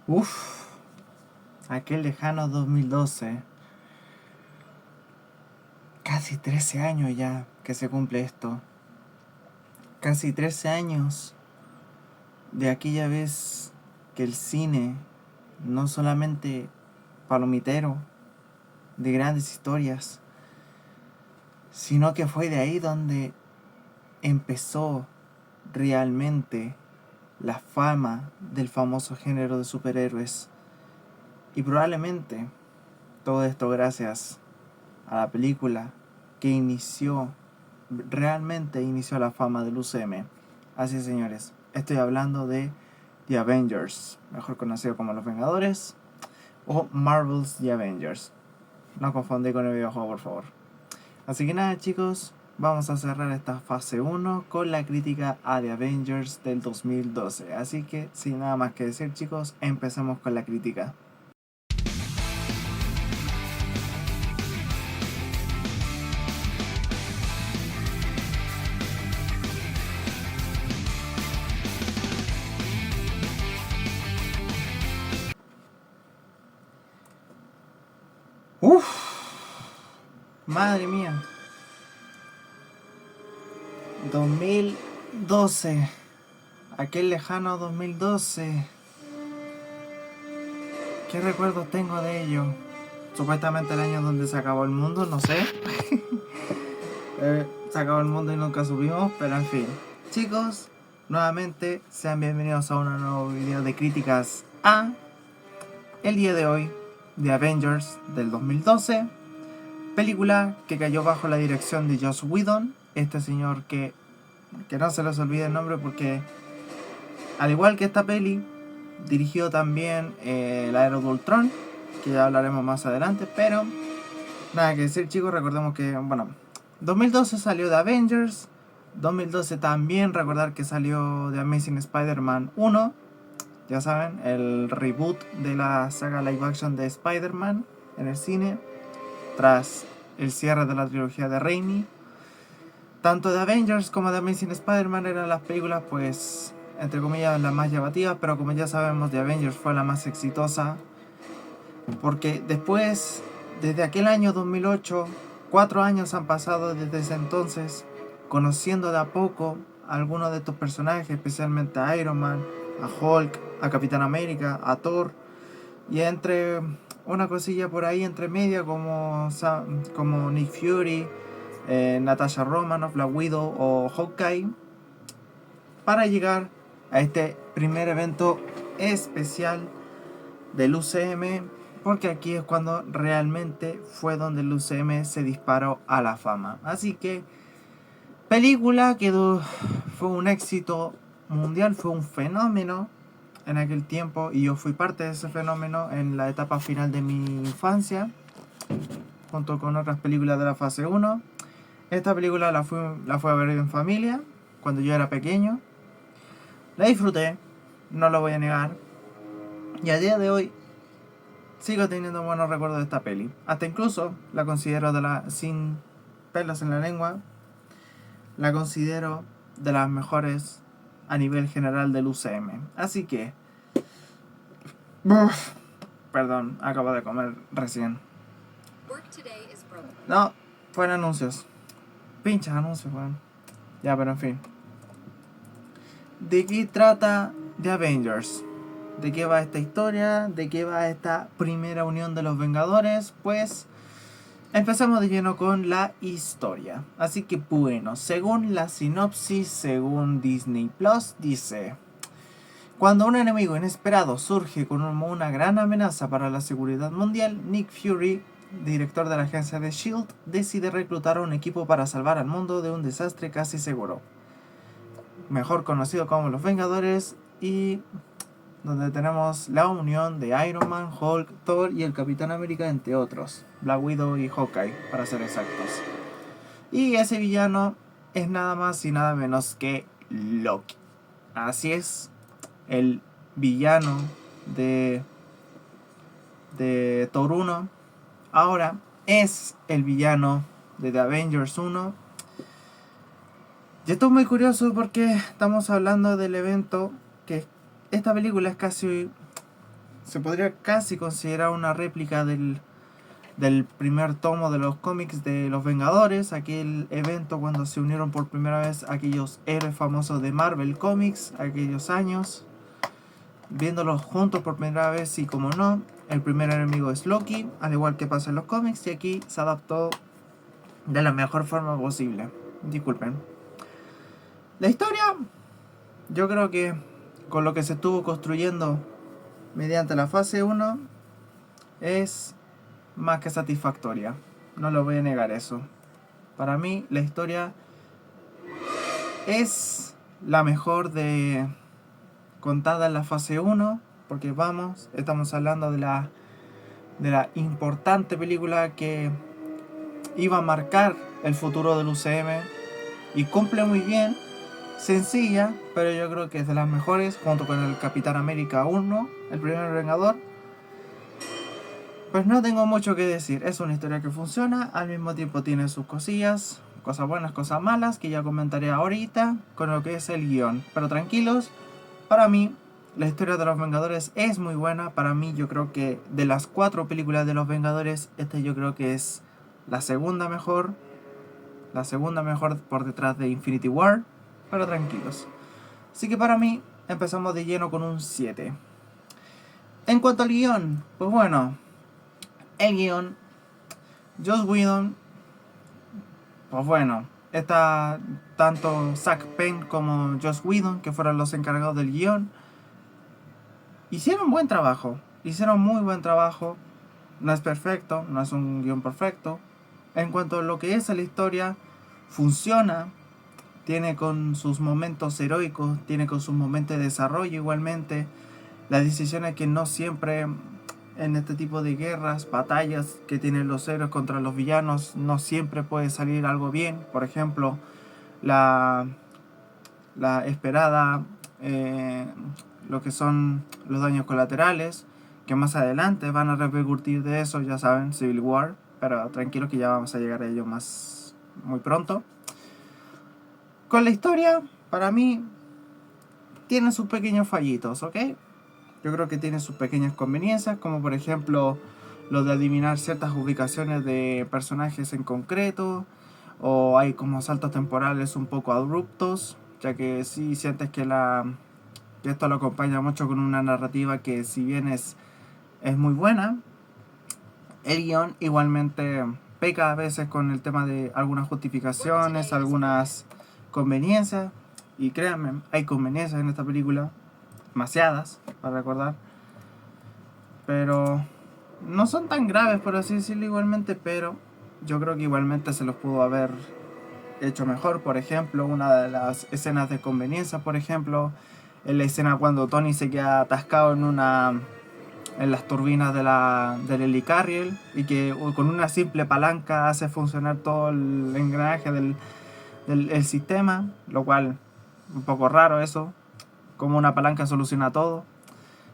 Uf, aquel lejano 2012. Casi 13 años ya que se cumple esto. Casi 13 años de aquella vez que el cine, no solamente palomitero, de grandes historias, sino que fue de ahí donde empezó realmente la fama del famoso género de superhéroes. Y probablemente todo esto gracias a la película que realmente inició la fama del UCM. Así es, señores, estoy hablando de The Avengers, mejor conocido como Los Vengadores o Marvel's The Avengers. No confundí con el videojuego, por favor. Así que nada, chicos, vamos a cerrar esta fase 1 con la crítica a The Avengers del 2012. Así que, sin nada más que decir, chicos, empecemos con la crítica. Madre mía. 2012. Aquel lejano 2012. ¿Qué recuerdos tengo de ello? Supuestamente el año donde se acabó el mundo, no sé. Se acabó el mundo y nunca subimos, pero en fin. Chicos, nuevamente sean bienvenidos a un nuevo video de críticas a el día de hoy, The Avengers del 2012. Película que cayó bajo la dirección de Joss Whedon, este señor que no se les olvide el nombre porque, al igual que esta peli, dirigió también la Era de Ultron, que ya hablaremos más adelante, pero nada que decir, chicos. Recordemos que, bueno, 2012 salió The Avengers, 2012 también recordar que salió The Amazing Spider-Man 1, ya saben, el reboot de la saga live action de Spider-Man en el cine, tras el cierre de la trilogía de Raimi. Tanto The Avengers como The Amazing Spider-Man eran las películas, pues, entre comillas, las más llamativas, pero como ya sabemos, The Avengers fue la más exitosa, porque después, desde aquel año 2008, 4 años han pasado desde ese entonces, conociendo de a poco a algunos de estos personajes, especialmente a Iron Man, a Hulk, a Capitán América, a Thor, y entre una cosilla por ahí entre media como Nick Fury, Natasha Romanoff, Black Widow o Hawkeye, para llegar a este primer evento especial del UCM, porque aquí es cuando realmente fue donde el UCM se disparó a la fama. Así que película que fue un éxito mundial, fue un fenómeno en aquel tiempo, y yo fui parte de ese fenómeno en la etapa final de mi infancia, junto con otras películas de la fase 1. Esta película la fui a ver en familia cuando yo era pequeño. La disfruté, no lo voy a negar, y a día de hoy sigo teniendo buenos recuerdos de esta peli. Hasta incluso la considero sin pelos en la lengua, la considero de las mejores a nivel general del UCM. Así que, perdón, acabo de comer recién. No, fueron anuncios. Pinches anuncios, weón. Ya, pero en fin. ¿De qué trata The Avengers? ¿De qué va esta historia? ¿De qué va esta primera unión de los Vengadores? Pues empezamos de lleno con la historia. Así que bueno, según la sinopsis, según Disney Plus, dice: cuando un enemigo inesperado surge como una gran amenaza para la seguridad mundial, Nick Fury, director de la agencia de S.H.I.E.L.D., decide reclutar a un equipo para salvar al mundo de un desastre casi seguro, mejor conocido como los Vengadores, y donde tenemos la unión de Iron Man, Hulk, Thor y el Capitán América, entre otros, Black Widow y Hawkeye, para ser exactos. Y ese villano es nada más y nada menos que Loki. Así es, el villano de Thor 1 ahora es el villano de The Avengers 1. Y esto es muy curioso porque estamos hablando del evento que esta película es casi se podría casi considerar una réplica del primer tomo de los cómics de los Vengadores, aquel evento cuando se unieron por primera vez aquellos héroes famosos de Marvel Comics, aquellos años, viéndolos juntos por primera vez. Y como no, el primer enemigo es Loki, al igual que pasa en los cómics, y aquí se adaptó de la mejor forma posible. Disculpen. La historia, yo creo que con lo que se estuvo construyendo mediante la fase 1 es más que satisfactoria. No lo voy a negar eso. Para mí la historia es la mejor de contada en la fase 1, porque estamos hablando de la importante película que iba a marcar el futuro del UCM y cumple muy bien. Sencilla, pero yo creo que es de las mejores, junto con el Capitán América 1, el primer Vengador. Pues no tengo mucho que decir, es una historia que funciona, al mismo tiempo tiene sus cosillas, cosas buenas, cosas malas, que ya comentaré ahorita con lo que es el guión. Pero tranquilos, para mí la historia de los Vengadores es muy buena. Para mí yo creo que de las 4 películas de los Vengadores, yo creo que es la segunda mejor por detrás de Infinity War. Pero tranquilos. Así que para mí empezamos de lleno con un 7. En cuanto al guión, pues bueno, el guión, Joss Whedon, pues bueno, está tanto Zack Penn como Joss Whedon, que fueron los encargados del guión, hicieron buen trabajo, hicieron muy buen trabajo. No es perfecto, no es un guión perfecto. En cuanto a lo que es la historia, funciona. Tiene con sus momentos heroicos, tiene con sus momentos de desarrollo igualmente. Las decisiones que no siempre en este tipo de guerras, batallas que tienen los héroes contra los villanos, no siempre puede salir algo bien. Por ejemplo, la esperada, lo que son los daños colaterales, que más adelante van a repercutir de eso, ya saben, Civil War. Pero tranquilos que ya vamos a llegar a ello muy pronto. Con la historia, para mí, tiene sus pequeños fallitos, ¿ok? Yo creo que tiene sus pequeñas conveniencias, como por ejemplo lo de adivinar ciertas ubicaciones de personajes en concreto, o hay como saltos temporales un poco abruptos, ya que sí sientes que esto lo acompaña mucho con una narrativa que, si bien es muy buena, el guión igualmente peca a veces con el tema de algunas justificaciones, algunas conveniencias. Y créanme, hay conveniencias en esta película, demasiadas para recordar, pero no son tan graves, por así decirlo, igualmente. Pero yo creo que igualmente se los pudo haber hecho mejor. Por ejemplo, una de las escenas de conveniencia, por ejemplo, en la escena cuando Tony se queda atascado en las turbinas del helicarrier, y que con una simple palanca hace funcionar todo el engranaje del sistema, lo cual un poco raro eso, como una palanca soluciona todo.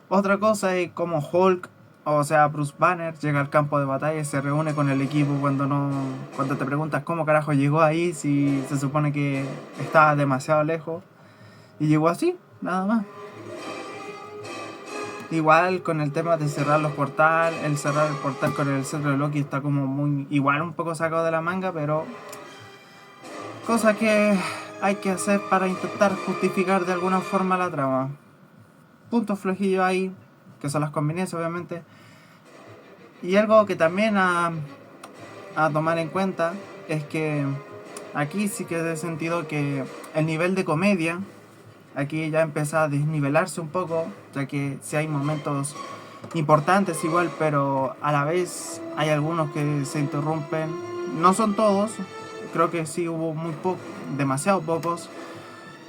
Otra cosa es como Hulk, o sea Bruce Banner, llega al campo de batalla y se reúne con el equipo cuando te preguntas cómo carajo llegó ahí, si se supone que estaba demasiado lejos y llegó así, nada más. Igual con el tema de cerrar el portal con el centro de Loki está como muy, igual un poco sacado de la manga, pero cosa que hay que hacer para intentar justificar de alguna forma la trama. Puntos flojillos ahí, que son las conveniencias obviamente. Y algo que también a tomar en cuenta es que aquí sí que he sentido que el nivel de comedia aquí ya empieza a desnivelarse un poco, ya que sí hay momentos importantes igual, pero a la vez hay algunos que se interrumpen. No son todos, creo que sí hubo demasiado pocos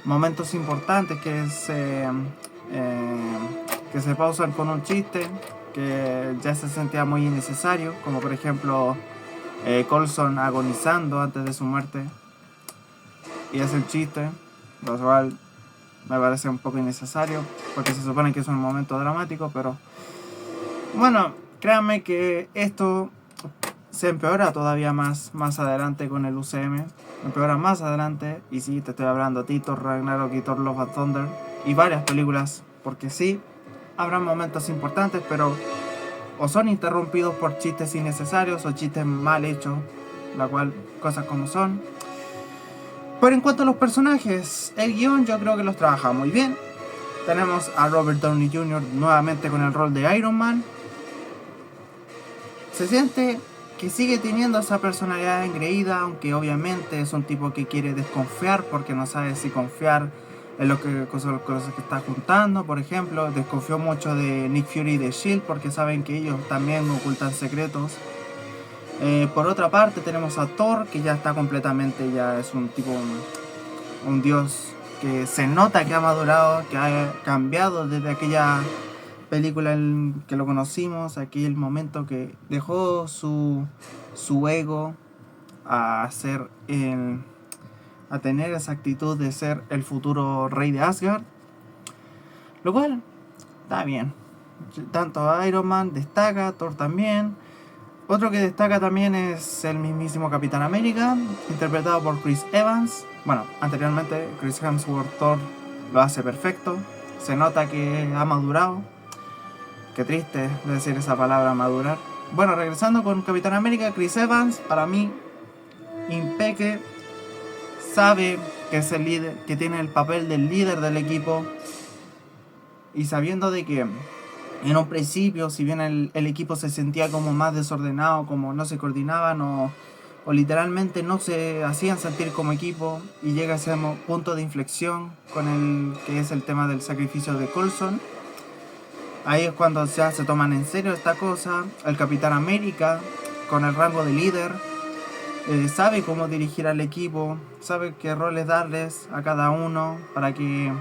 momentos importantes que se pausan con un chiste que ya se sentía muy innecesario, como por ejemplo Coulson agonizando antes de su muerte y hace un chiste, lo cual me parece un poco innecesario porque se supone que es un momento dramático. Pero bueno, créanme que esto se empeora todavía más adelante con el UCM, empeora más adelante. Y sí, te estoy hablando de Thor Ragnarok y Thor Love and Thunder y varias películas, porque sí, habrá momentos importantes, pero o son interrumpidos por chistes innecesarios o chistes mal hechos, la cual, cosas como son. Pero en cuanto a los personajes, el guión yo creo que los trabaja muy bien. Tenemos a Robert Downey Jr. nuevamente con el rol de Iron Man. Se siente que sigue teniendo esa personalidad engreída, aunque obviamente es un tipo que quiere desconfiar porque no sabe si confiar en lo que cosas que está juntando. Por ejemplo, desconfió mucho de Nick Fury y de S.H.I.E.L.D. porque saben que ellos también ocultan secretos. Por otra parte tenemos a Thor, que ya está completamente, ya es un tipo, un dios que se nota que ha madurado, que ha cambiado desde aquella película en que lo conocimos, aquel momento que dejó su ego a ser a tener esa actitud de ser el futuro rey de Asgard, lo cual está bien. Tanto Iron Man destaca, Thor también. Otro que destaca también es el mismísimo Capitán América, interpretado por Chris Evans. Bueno, anteriormente Chris Hemsworth Thor lo hace perfecto. Se nota que ha madurado. Qué triste decir esa palabra, madurar. Bueno, regresando con Capitán América, Chris Evans, para mí, impeque, sabe que es el líder, que tiene el papel del líder del equipo. Y sabiendo de que en un principio, si bien el equipo se sentía como más desordenado, como no se coordinaban o literalmente no se hacían sentir como equipo, y llega ese punto de inflexión con el que es el tema del sacrificio de Coulson. Ahí es cuando ya se toman en serio esta cosa. El Capitán América, con el rango de líder, sabe cómo dirigir al equipo, sabe qué roles darles a cada uno para que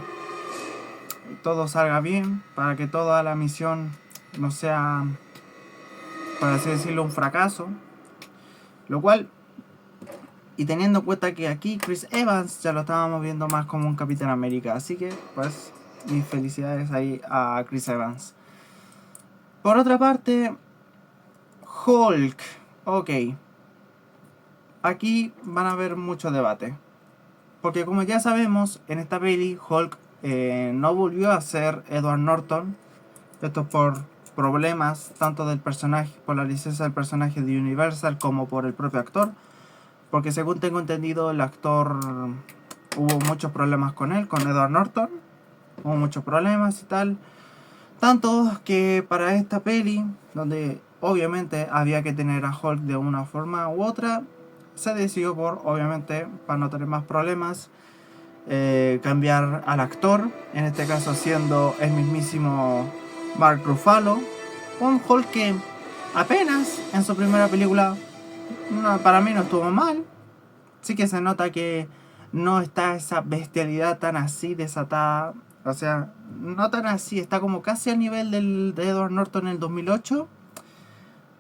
todo salga bien, para que toda la misión no sea, por así decirlo, un fracaso. Lo cual, y teniendo en cuenta que aquí Chris Evans ya lo estábamos viendo más como un Capitán América, así que pues mis felicidades ahí a Chris Evans. Por otra parte, Hulk. Ok, aquí van a haber mucho debate, porque como ya sabemos, en esta peli Hulk no volvió a ser Edward Norton. Esto por problemas tanto del personaje, por la licencia del personaje de Universal, como por el propio actor. Porque según tengo entendido, el actor, hubo muchos problemas con él, con Edward Norton. Hubo muchos problemas y tal. Tanto que para esta peli, donde obviamente había que tener a Hulk de una forma u otra, se decidió por, obviamente, para no tener más problemas, cambiar al actor. En este caso siendo el mismísimo Mark Ruffalo. Un Hulk que apenas en su primera película para mí no estuvo mal. Sí que se nota que no está esa bestialidad tan así desatada. O sea, no tan así, está como casi al nivel de Edward Norton en el 2008.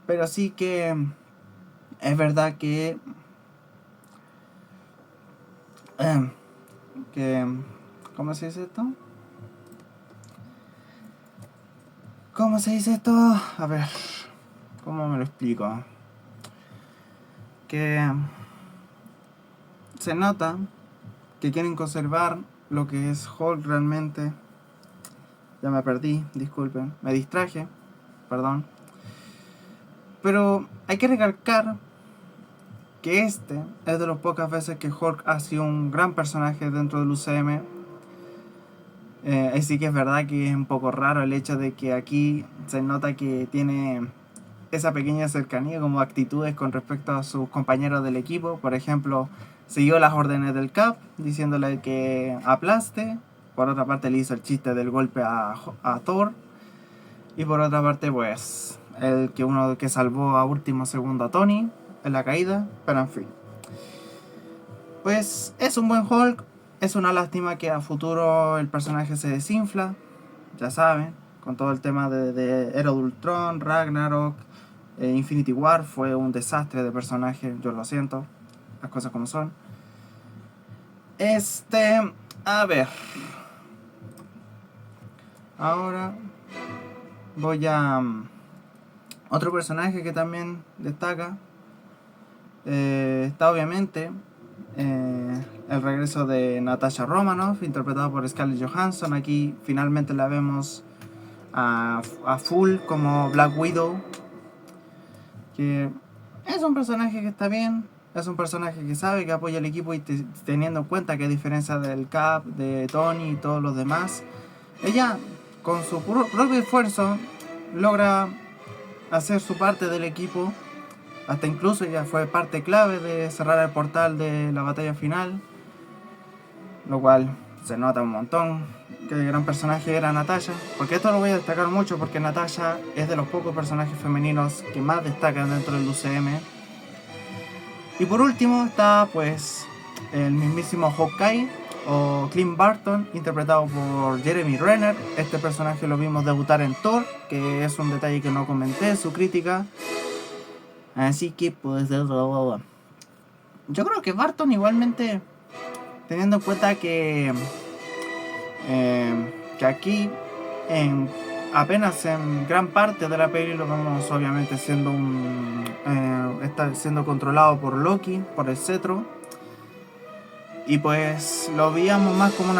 Pero sí que es verdad que ¿cómo se dice esto? ¿Cómo se dice esto? A ver, ¿cómo me lo explico? Que se nota que quieren conservar lo que es Hulk realmente. Ya me perdí, disculpen, me distraje, perdón. Pero hay que recalcar que este es de las pocas veces que Hulk ha sido un gran personaje dentro del UCM. Así que es verdad que es un poco raro el hecho de que aquí se nota que tiene esa pequeña cercanía como actitudes con respecto a sus compañeros del equipo. Por ejemplo, siguió las órdenes del Cap diciéndole que aplaste. Por otra parte le hizo el chiste del golpe a Thor. Y por otra parte pues uno que salvó a último segundo a Tony en la caída. Pero en fin, pues es un buen Hulk. Es una lástima que a futuro el personaje se desinfla, ya saben, con todo el tema de Era de Ultron, Ragnarok, Infinity War. Fue un desastre de personaje, yo lo siento, las cosas como son. A ver, ahora voy a otro personaje que también destaca. Está obviamente el regreso de Natasha Romanoff, interpretada por Scarlett Johansson. Aquí finalmente la vemos a full como Black Widow, que es un personaje que está bien, es un personaje que sabe que apoya al equipo y teniendo en cuenta que a diferencia del Cap, de Tony y todos los demás, ella con su propio esfuerzo logra hacer su parte del equipo. Hasta incluso ella fue parte clave de cerrar el portal de la batalla final, lo cual se nota un montón que el gran personaje era Natasha, porque esto lo voy a destacar mucho porque Natasha es de los pocos personajes femeninos que más destacan dentro del UCM. Y por último está pues el mismísimo Hawkeye o Clint Barton, interpretado por Jeremy Renner. Este personaje lo vimos debutar en Thor, que es un detalle que no comenté, su crítica. Así que pues yo creo que Barton igualmente, teniendo en cuenta que aquí apenas en gran parte de la peli lo vemos obviamente siendo está siendo controlado por Loki, por el cetro, y pues lo veíamos más como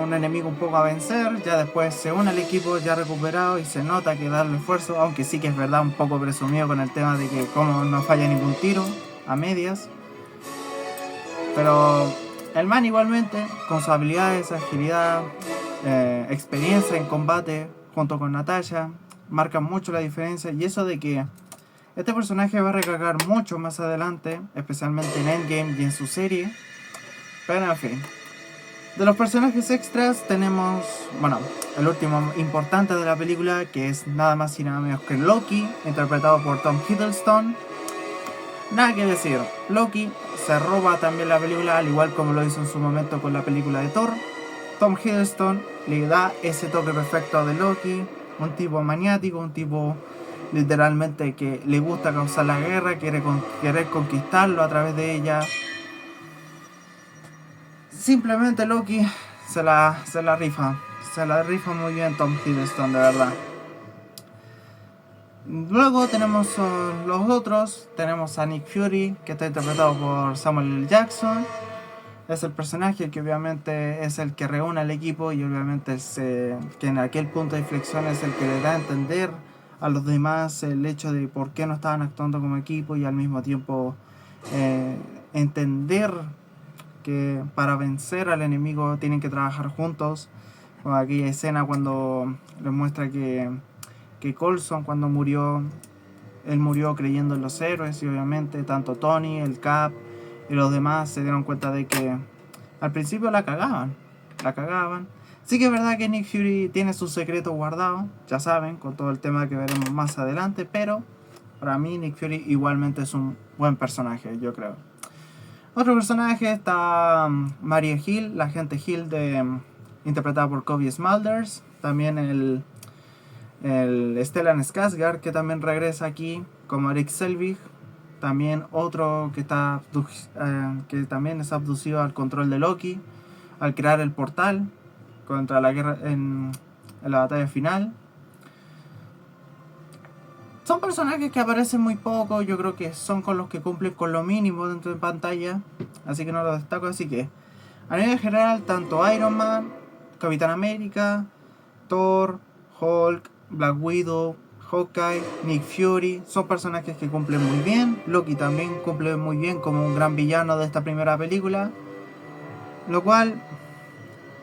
un enemigo un poco a vencer. Ya después se une al equipo ya recuperado y se nota que darle esfuerzo, aunque sí que es verdad un poco presumido con el tema de que como no falla ningún tiro a medias, pero el man igualmente con sus habilidades, agilidad, experiencia en combate junto con Natasha marcan mucho la diferencia, y eso de que este personaje va a recargar mucho más adelante, especialmente en Endgame y en su serie. Pero en fin, de los personajes extras tenemos, bueno, el último importante de la película, que es nada más y nada menos que Loki, interpretado por Tom Hiddleston. Nada que decir, Loki se roba también la película, al igual como lo hizo en su momento con la película de Thor. Tom Hiddleston le da ese toque perfecto de Loki, un tipo maniático, un tipo literalmente que le gusta causar la guerra, querer conquistarlo a través de ella. Simplemente Loki se la rifa muy bien Tom Hiddleston, de verdad. Luego tenemos los otros, tenemos a Nick Fury, que está interpretado por Samuel L. Jackson. Es el personaje que obviamente es el que reúne al equipo y obviamente que en aquel punto de inflexión es el que le da a entender a los demás el hecho de por qué no estaban actuando como equipo, y al mismo tiempo entender que para vencer al enemigo tienen que trabajar juntos. Como aquella escena cuando les muestra que Coulson, cuando murió, él murió creyendo en los héroes, y obviamente tanto Tony, el Cap y los demás se dieron cuenta de que al principio la cagaban. Sí que es verdad que Nick Fury tiene sus secretos guardados, ya saben, con todo el tema que veremos más adelante, pero para mí Nick Fury igualmente es un buen personaje, yo creo. Otro personaje está Maria Hill, la agente Hill interpretada por Cobie Smulders. También el Stellan Skarsgård, que también regresa aquí como Erik Selvig. También otro que también es abducido al control de Loki al crear el portal contra la guerra en la batalla final. Son personajes que aparecen muy poco, yo creo que son con los que cumplen con lo mínimo dentro de pantalla, así que no los destaco. Así que a nivel general, tanto Iron Man, Capitán América, Thor, Hulk, Black Widow, Hawkeye, Nick Fury son personajes que cumplen muy bien. Loki también cumple muy bien como un gran villano de esta primera película, lo cual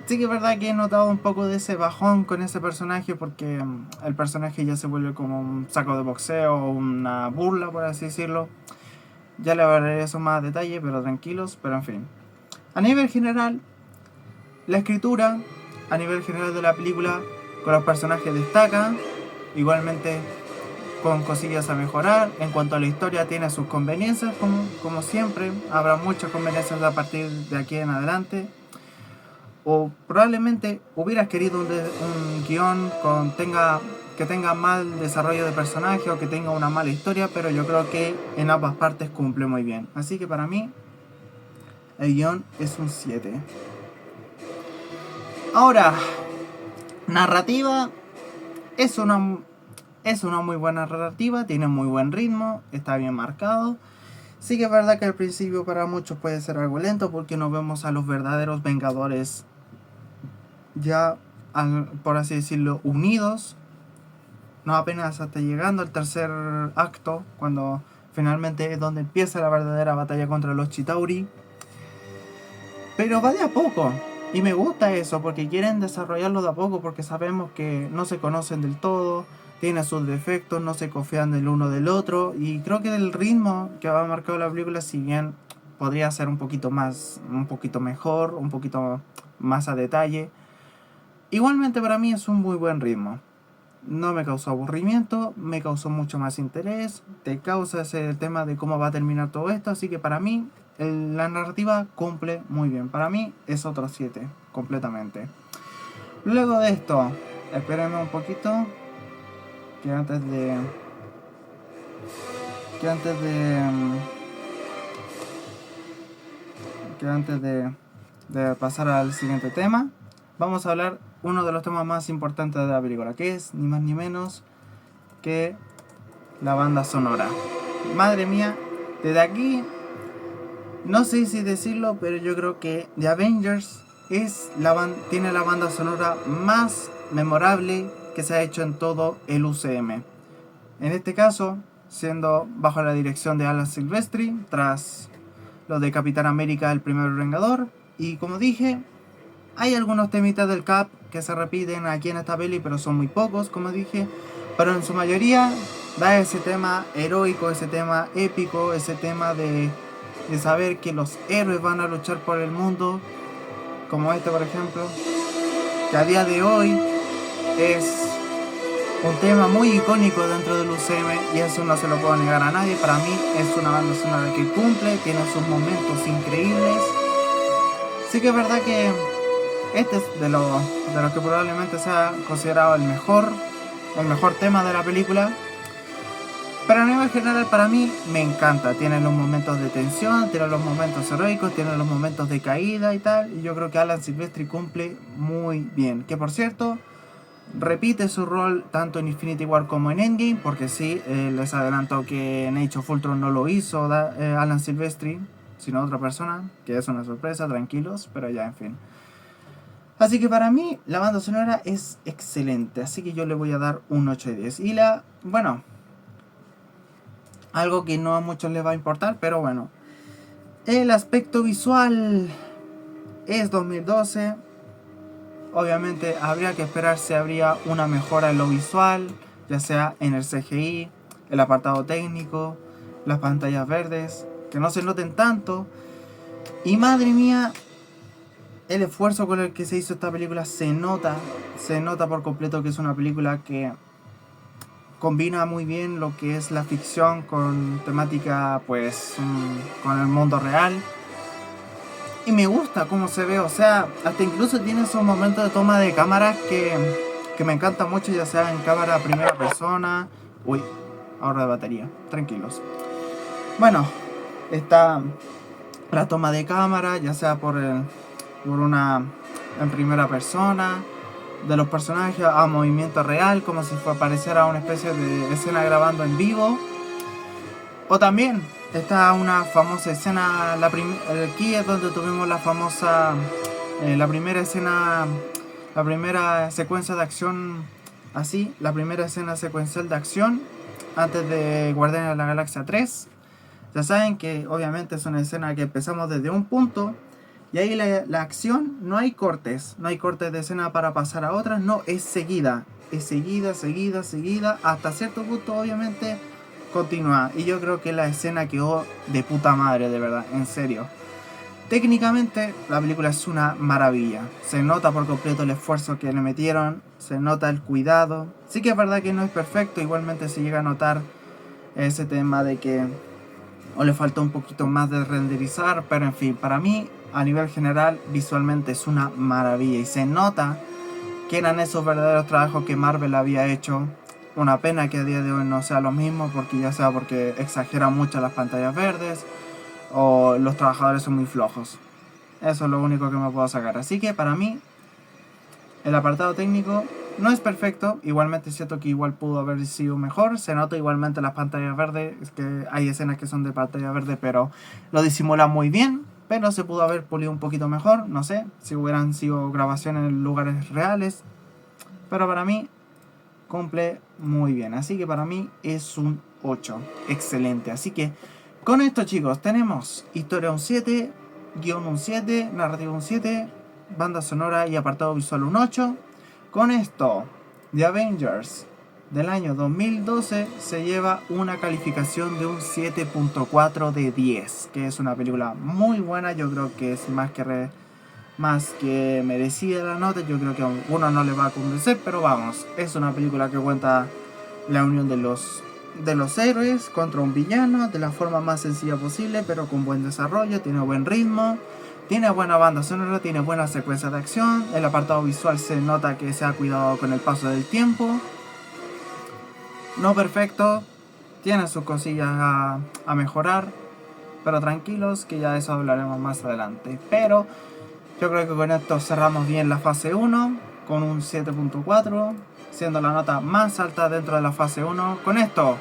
sí que es verdad que he notado un poco de ese bajón con ese personaje, porque el personaje ya se vuelve como un saco de boxeo o una burla, por así decirlo. Ya le hablaré eso más a detalle, pero tranquilos. Pero en fin, a nivel general, la escritura a nivel general de la película con los personajes destaca, igualmente con cosillas a mejorar. En cuanto a la historia, tiene sus conveniencias, como siempre. Habrá muchas conveniencias a partir de aquí en adelante. O probablemente hubieras querido un guión que tenga mal desarrollo de personaje o que tenga una mala historia, pero yo creo que en ambas partes cumple muy bien. Así que para mí, el guión es un 7. Ahora, narrativa, es una muy buena narrativa, tiene muy buen ritmo, está bien marcado. Sí que es verdad que al principio para muchos puede ser algo lento porque no vemos a los verdaderos Vengadores ya por así decirlo, unidos. No apenas hasta llegando al tercer acto, cuando finalmente es donde empieza la verdadera batalla contra los Chitauri. Pero va de a poco. Y me gusta eso, porque quieren desarrollarlo de a poco, porque sabemos que no se conocen del todo, tienen sus defectos, no se confían del uno del otro. Y creo que el ritmo que va marcado la película, si bien podría ser un poquito mejor, un poquito más a detalle, igualmente para mí es un muy buen ritmo. No me causó aburrimiento, me causó mucho más interés, te causa ese tema de cómo va a terminar todo esto, así que para mí la narrativa cumple muy bien. Para mí es otro 7, completamente. Luego de esto, espérenme un poquito, que antes de... Que antes de... Que antes de pasar al siguiente tema, vamos a hablar uno de los temas más importantes de la película, que es ni más ni menos que la banda sonora. Madre mía, desde aquí no sé si decirlo, pero yo creo que The Avengers tiene la banda sonora más memorable que se ha hecho en todo el UCM. En este caso, siendo bajo la dirección de Alan Silvestri, tras lo de Capitán América, el primer Vengador. Y como dije, hay algunos temitas del Cap que se repiten aquí en esta peli, pero son muy pocos, como dije. Pero en su mayoría da ese tema heroico, ese tema épico, ese tema de saber que los héroes van a luchar por el mundo, como este por ejemplo, que a día de hoy es un tema muy icónico dentro del UCM y eso no se lo puedo negar a nadie. Para mí es una banda sonora que cumple, tiene sus momentos increíbles. Sí que es verdad que este es de los que probablemente sea considerado el mejor tema de la película. Pero a nivel general para mí me encanta. Tiene los momentos de tensión, tiene los momentos heroicos, tiene los momentos de caída y tal. Y yo creo que Alan Silvestri cumple muy bien. Que por cierto, repite su rol tanto en Infinity War como en Endgame. Porque sí, les adelanto que en Age of Ultron no lo hizo Alan Silvestri, sino otra persona. Que es una sorpresa, tranquilos, pero ya en fin. Así que para mí la banda sonora es excelente. Así que yo le voy a dar un 8 de 10. Y algo que no a muchos les va a importar, pero bueno. El aspecto visual es 2012. Obviamente habría que esperar si habría una mejora en lo visual, ya sea en el CGI, el apartado técnico, las pantallas verdes, que no se noten tanto. Y madre mía, el esfuerzo con el que se hizo esta película se nota por completo que es una película que combina muy bien lo que es la ficción con temática, pues, con el mundo real. Y me gusta cómo se ve, o sea, hasta incluso tiene esos momentos de toma de cámara que me encanta mucho, ya sea en cámara primera persona. Uy, ahorro de batería, tranquilos. Bueno, está la toma de cámara, ya sea por una en primera persona, de los personajes a movimiento real, como si pareciera una especie de escena grabando en vivo. O también está una famosa escena, aquí es donde tuvimos la famosa, la primera escena, la primera secuencia de acción, así, la primera escena secuencial de acción antes de Guardianes de la Galaxia 3. Ya saben que obviamente es una escena que empezamos desde un punto. Y ahí la acción, no hay cortes de escena para pasar a otras, no, es seguida, hasta cierto punto obviamente continúa. Y yo creo que la escena quedó de puta madre, de verdad, en serio. Técnicamente la película es una maravilla, se nota por completo el esfuerzo que le metieron, se nota el cuidado. Sí que es verdad que no es perfecto, igualmente se llega a notar ese tema de que o le falta un poquito más de renderizar, pero en fin, para mí a nivel general visualmente es una maravilla y se nota que eran esos verdaderos trabajos que Marvel había hecho. Una pena que a día de hoy no sea lo mismo, porque ya sea porque exagera mucho las pantallas verdes o los trabajadores son muy flojos. Eso es lo único que me puedo sacar. Así que para mí el apartado técnico no es perfecto, igualmente siento que igual pudo haber sido mejor. Se nota igualmente las pantallas verdes, es que hay escenas que son de pantalla verde, pero lo disimula muy bien. Pero se pudo haber pulido un poquito mejor, no sé, si hubieran sido grabaciones en lugares reales, pero para mí cumple muy bien. Así que para mí es un 8. Excelente. Así que con esto, chicos, tenemos historia un 7, guión un 7, narrativa un 7, banda sonora y apartado visual un 8. Con esto, The Avengers del año 2012 se lleva una calificación de un 7.4 de 10, que es una película muy buena. Yo creo que es más que merecida la nota. Yo creo que a uno no le va a convencer, pero vamos, es una película que cuenta la unión de los héroes contra un villano de la forma más sencilla posible, pero con buen desarrollo, tiene buen ritmo, tiene buena banda sonora, tiene buena secuencia de acción. El apartado visual se nota que se ha cuidado con el paso del tiempo. No perfecto, tiene sus cosillas a mejorar, pero tranquilos que ya de eso hablaremos más adelante. Pero yo creo que con esto cerramos bien la fase 1 con un 7.4, siendo la nota más alta dentro de la fase 1. Con esto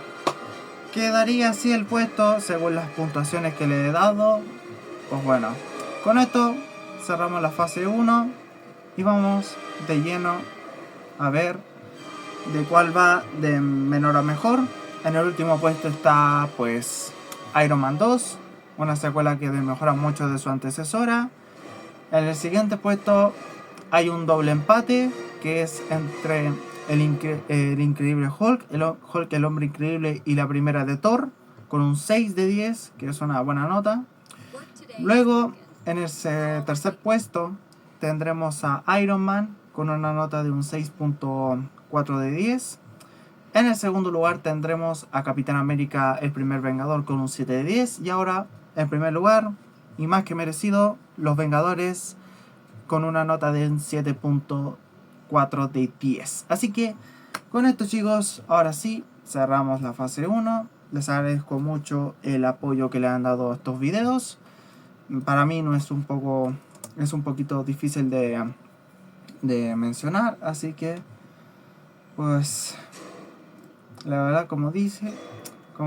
quedaría así el puesto según las puntuaciones que le he dado. Pues bueno, con esto cerramos la fase 1 y vamos de lleno a ver de cuál va de menor a mejor. En el último puesto está pues Iron Man 2, una secuela que mejora mucho de su antecesora. En el siguiente puesto hay un doble empate que es entre el increíble Hulk, el hombre increíble y la primera de Thor, con un 6 de 10, que es una buena nota. Luego en el tercer puesto tendremos a Iron Man con una nota de un 6.4 de 10. En el segundo lugar tendremos a Capitán América, el primer Vengador, con un 7 de 10. Y ahora, en primer lugar, y más que merecido, Los Vengadores con una nota de 7.4 de 10. Así que con esto, chicos, ahora sí, cerramos la fase 1. Les agradezco mucho el apoyo que le han dado a estos videos. Para mí no es un poquito difícil de mencionar, así que pues la verdad, como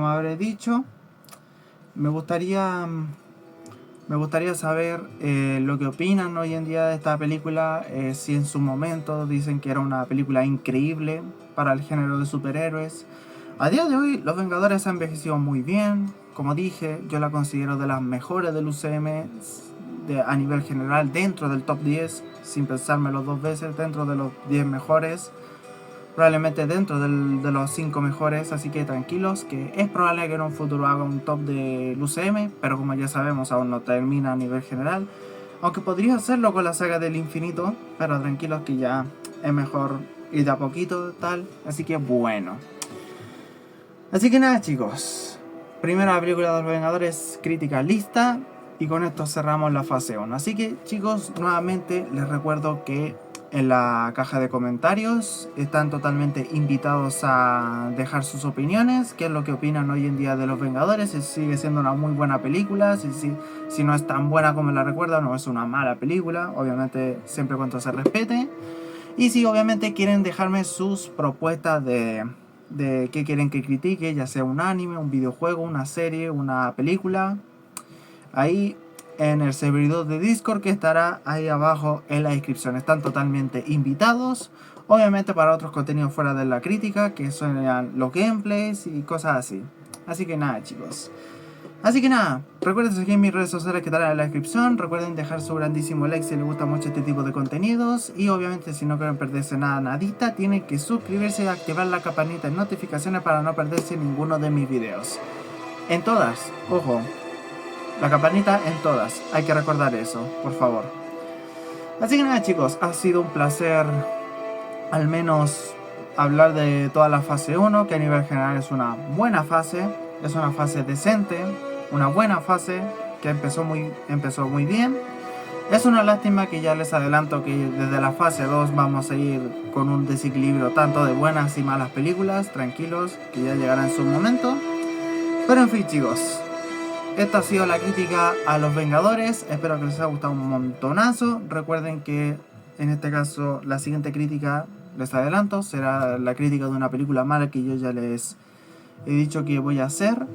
habré dicho, me gustaría saber lo que opinan hoy en día de esta película. Si en su momento dicen que era una película increíble para el género de superhéroes. A día de hoy Los Vengadores han envejecido muy bien. Como dije, yo la considero de las mejores del UCM a nivel general, dentro del top 10, sin pensármelo dos veces, dentro de los 10 mejores. Probablemente dentro de los 5 mejores, así que tranquilos, que es probable que en un futuro haga un top del UCM, pero como ya sabemos aún no termina a nivel general, aunque podría hacerlo con la saga del infinito, pero tranquilos que ya es mejor ir de a poquito tal, así que bueno. Así que nada, chicos, primera película de los Vengadores, crítica lista, y con esto cerramos la fase 1. Así que chicos, nuevamente les recuerdo que en la caja de comentarios están totalmente invitados a dejar sus opiniones, qué es lo que opinan hoy en día de Los Vengadores, si sigue siendo una muy buena película, si no es tan buena como la recuerdan, no es una mala película, obviamente siempre cuanto se respete. Y si obviamente quieren dejarme sus propuestas de qué quieren que critique, ya sea un anime, un videojuego, una serie, una película, ahí en el servidor de Discord que estará ahí abajo en la descripción. Están totalmente invitados. Obviamente para otros contenidos fuera de la crítica, que son los gameplays y cosas así. Así que nada, chicos. Recuerden seguir mis redes sociales que estarán en la descripción. Recuerden dejar su grandísimo like si les gusta mucho este tipo de contenidos. Y obviamente si no quieren perderse nadita, tienen que suscribirse y activar la campanita de notificaciones para no perderse ninguno de mis videos. En todas, ojo. La campanita en todas, hay que recordar eso, por favor. Así que nada, chicos, ha sido un placer al menos hablar de toda la fase 1, que a nivel general es una buena fase, es una fase decente, una buena fase que empezó muy bien. Es una lástima que ya les adelanto que desde la fase 2 vamos a ir con un desequilibrio tanto de buenas y malas películas, tranquilos, que ya llegará en su momento. Pero en fin, chicos, esta ha sido la crítica a Los Vengadores. Espero que les haya gustado un montonazo. Recuerden que en este caso la siguiente crítica, les adelanto, será la crítica de una película mala que yo ya les he dicho que voy a hacer.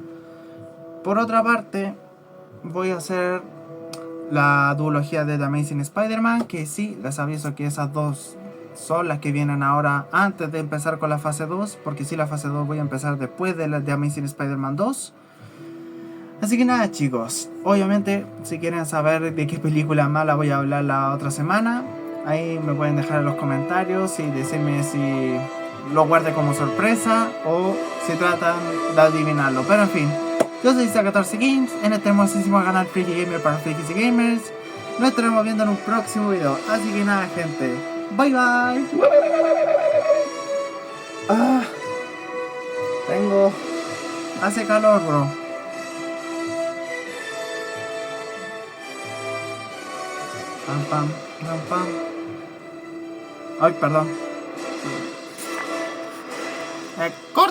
Por otra parte, voy a hacer la duología de The Amazing Spider-Man, que sí, les aviso que esas dos son las que vienen ahora antes de empezar con la fase 2, porque si la fase 2 voy a empezar después de la de Amazing Spider-Man 2. Así que nada, chicos, obviamente si quieren saber de qué película mala voy a hablar la otra semana, ahí me pueden dejar en los comentarios y decirme si lo guarde como sorpresa o si tratan de adivinarlo. Pero en fin, yo soy Isa14 Games en este hermosísimo canal Freaky Gamer para Freaky Gamers. Nos estaremos viendo en un próximo video. Así que nada, gente, bye bye. Hace calor, bro. Pam, pam, pam, pam. Ay, perdón. ¡Corre!